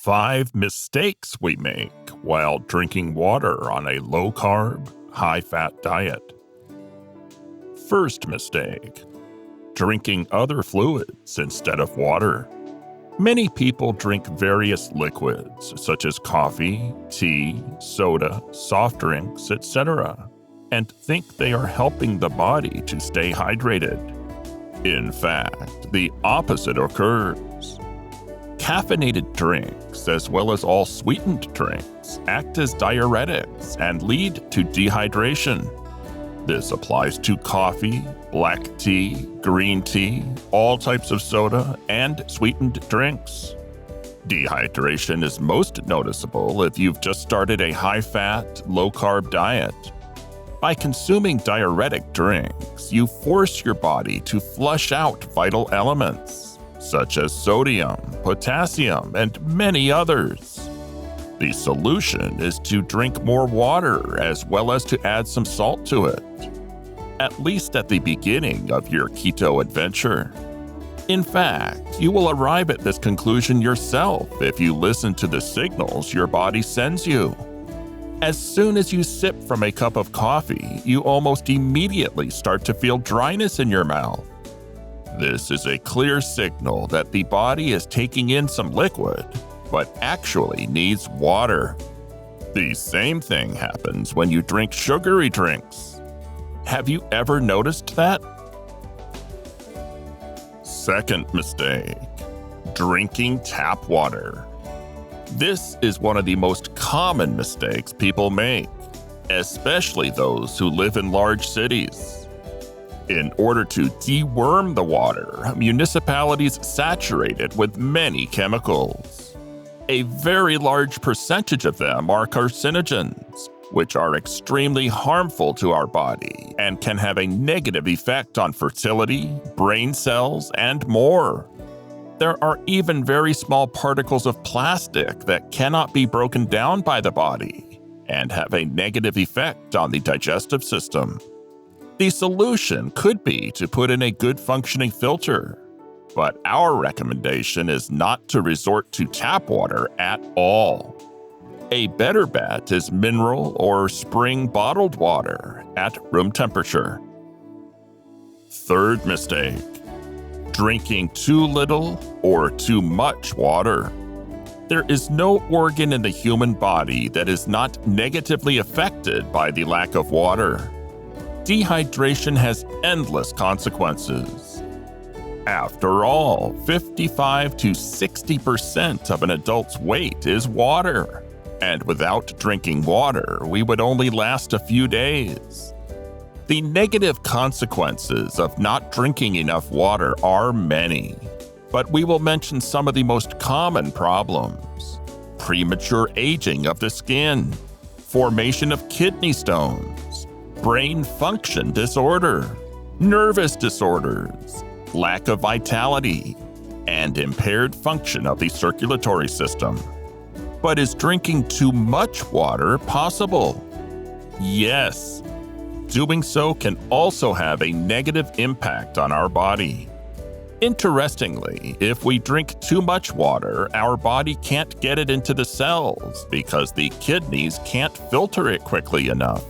5 mistakes we make while drinking water on a low-carb, high-fat diet. First mistake: drinking other fluids instead of water. Many people drink various liquids such as coffee, tea, soda, soft drinks, etc., and think they are helping the body to stay hydrated. In fact, the opposite occurs. Caffeinated drinks, as well as all sweetened drinks, act as diuretics and lead to dehydration. This applies to coffee, black tea, green tea, all types of soda, and sweetened drinks. Dehydration is most noticeable if you've just started a high-fat, low-carb diet. By consuming diuretic drinks, you force your body to flush out vital elements, such as sodium, potassium, and many others. The solution is to drink more water as well as to add some salt to it, at least at the beginning of your keto adventure. In fact, you will arrive at this conclusion yourself if you listen to the signals your body sends you. As soon as you sip from a cup of coffee, you almost immediately start to feel dryness in your mouth. This is a clear signal that the body is taking in some liquid, but actually needs water. The same thing happens when you drink sugary drinks. Have you ever noticed that? Second mistake: drinking tap water. This is one of the most common mistakes people make, especially those who live in large cities. In order to deworm the water, municipalities saturate it with many chemicals. A very large percentage of them are carcinogens, which are extremely harmful to our body and can have a negative effect on fertility, brain cells, and more. There are even very small particles of plastic that cannot be broken down by the body and have a negative effect on the digestive system. The solution could be to put in a good functioning filter, but our recommendation is not to resort to tap water at all. A better bet is mineral or spring bottled water at room temperature. Third mistake: drinking too little or too much water. There is no organ in the human body that is not negatively affected by the lack of water. Dehydration has endless consequences. After all, 55 to 60% of an adult's weight is water, and without drinking water, we would only last a few days. The negative consequences of not drinking enough water are many, but we will mention some of the most common problems: premature aging of the skin, formation of kidney stones, brain function disorder, nervous disorders, lack of vitality, and impaired function of the circulatory system. But is drinking too much water possible? Yes. Doing so can also have a negative impact on our body. Interestingly, if we drink too much water, our body can't get it into the cells because the kidneys can't filter it quickly enough.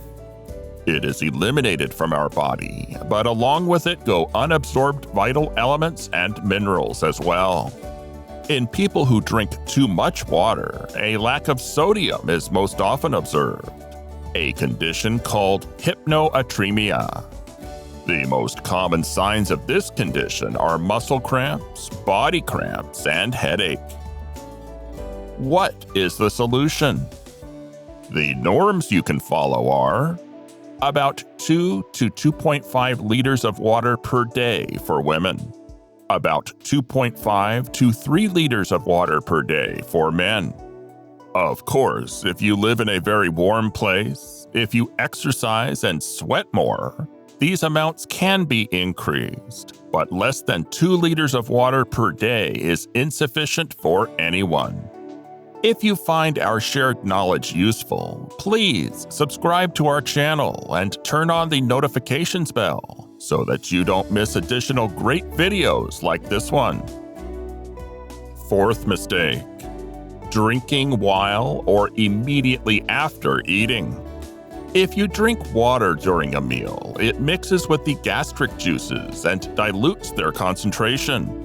It is eliminated from our body, but along with it go unabsorbed vital elements and minerals as well. In people who drink too much water, a lack of sodium is most often observed, a condition called hyponatremia. The most common signs of this condition are muscle cramps, body cramps, and headache. What is the solution? The norms you can follow are about 2 to 2.5 liters of water per day for women, about 2.5 to 3 liters of water per day for men. Of course, if you live in a very warm place, if you exercise and sweat more, these amounts can be increased, but less than 2 liters of water per day is insufficient for anyone. If you find our shared knowledge useful, please subscribe to our channel and turn on the notifications bell so that you don't miss additional great videos like this one. Fourth mistake: drinking while or immediately after eating. If you drink water during a meal, it mixes with the gastric juices and dilutes their concentration.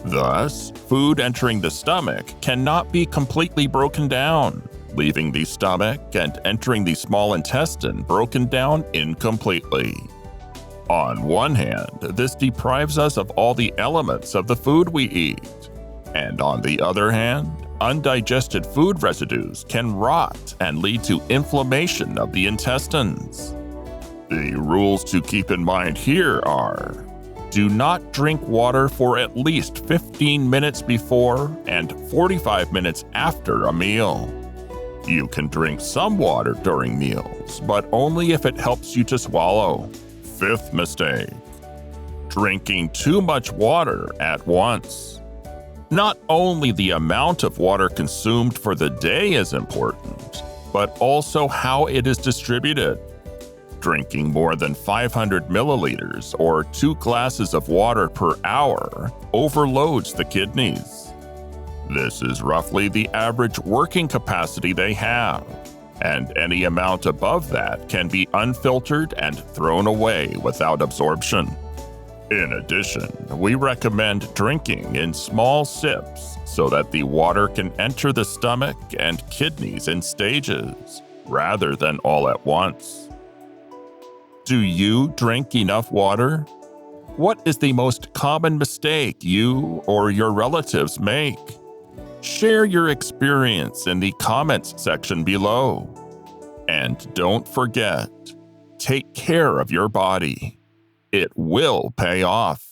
Thus, food entering the stomach cannot be completely broken down, leaving the stomach and entering the small intestine broken down incompletely. On one hand, this deprives us of all the elements of the food we eat, and on the other hand, undigested food residues can rot and lead to inflammation of the intestines. The rules to keep in mind here are: do not drink water for at least 15 minutes before and 45 minutes after a meal. You can drink some water during meals, but only if it helps you to swallow. Fifth mistake: drinking too much water at once. Not only the amount of water consumed for the day is important, but also how it is distributed. Drinking more than 500 milliliters or 2 glasses of water per hour overloads the kidneys. This is roughly the average working capacity they have, and any amount above that can be unfiltered and thrown away without absorption. In addition, we recommend drinking in small sips so that the water can enter the stomach and kidneys in stages, rather than all at once. Do you drink enough water? What is the most common mistake you or your relatives make? Share your experience in the comments section below. And don't forget, take care of your body. It will pay off.